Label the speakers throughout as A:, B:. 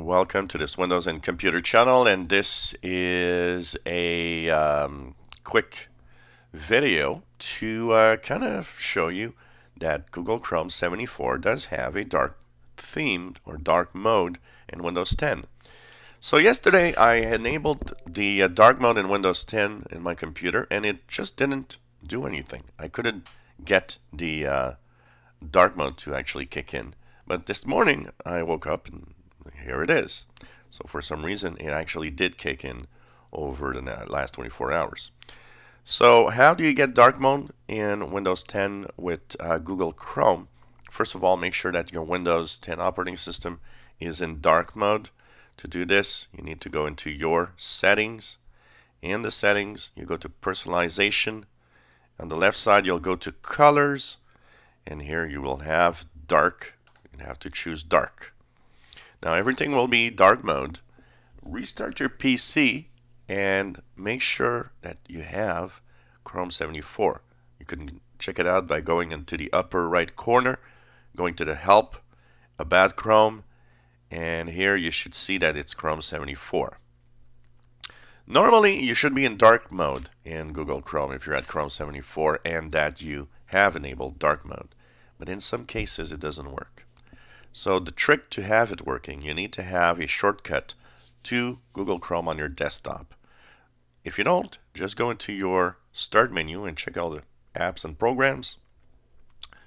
A: Welcome to this Windows and Computer channel, and this is a quick video to kind of show you that Google Chrome 74 does have a dark theme or dark mode in Windows 10. So yesterday I enabled the dark mode in Windows 10 in my computer, and it just didn't do anything. I couldn't get the dark mode to actually kick in. But this morning I woke up and here it is. So for some reason it actually did kick in over the last 24 hours. So how do you get dark mode in Windows 10 with Google Chrome? First of all, make sure that your Windows 10 operating system is in dark mode. To do this, you need to go into your settings. In the settings, you go to personalization. On the left side, you'll go to colors, and here you will have dark. You have to choose dark. Now everything will be dark mode. Restart your PC and make sure that you have Chrome 74. You can check it out by going into the upper right corner, going to the Help, About Chrome, and here you should see that it's Chrome 74. Normally you should be in dark mode in Google Chrome if you're at Chrome 74 and that you have enabled dark mode. But in some cases it doesn't work. So the trick to have it working, you need to have a shortcut to Google Chrome on your desktop. If you don't, just go into your Start menu and check out the apps and programs.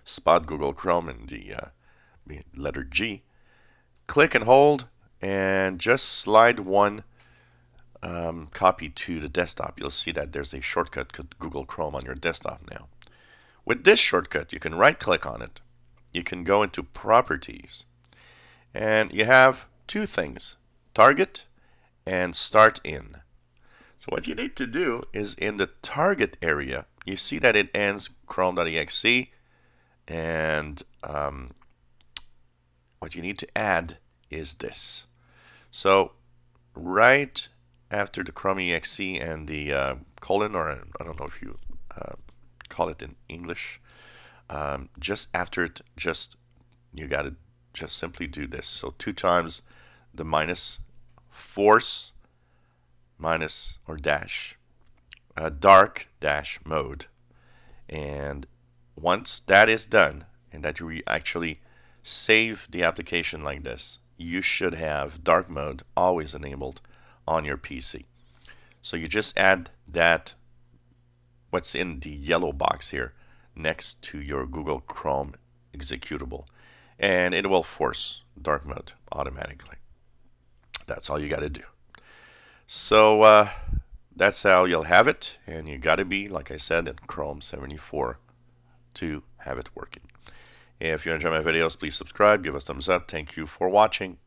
A: Spot Google Chrome in the letter G. Click and hold and just slide one copy to the desktop. You'll see that there's a shortcut to Google Chrome on your desktop now. With this shortcut, you can right click on it. You can go into Properties, and you have two things, Target and Start In. So what you need to do is in the Target area, you see that it ends Chrome.exe, and what you need to add is this. So right after the Chrome.exe and the colon, or I don't know if you call it in English, just after it, you got to just simply do this. So 2 times the minus, force minus or dash, dark dash mode. And once that is done, and that you actually save the application like this, you should have dark mode always enabled on your PC. So you just add that, what's in the yellow box here, next to your Google Chrome executable, and it will force dark mode automatically. That's all you got to do. So that's how you'll have it, and you got to be, like I said, in Chrome 74 to have it working. If you enjoy my videos, please subscribe, give us a thumbs up. Thank you for watching.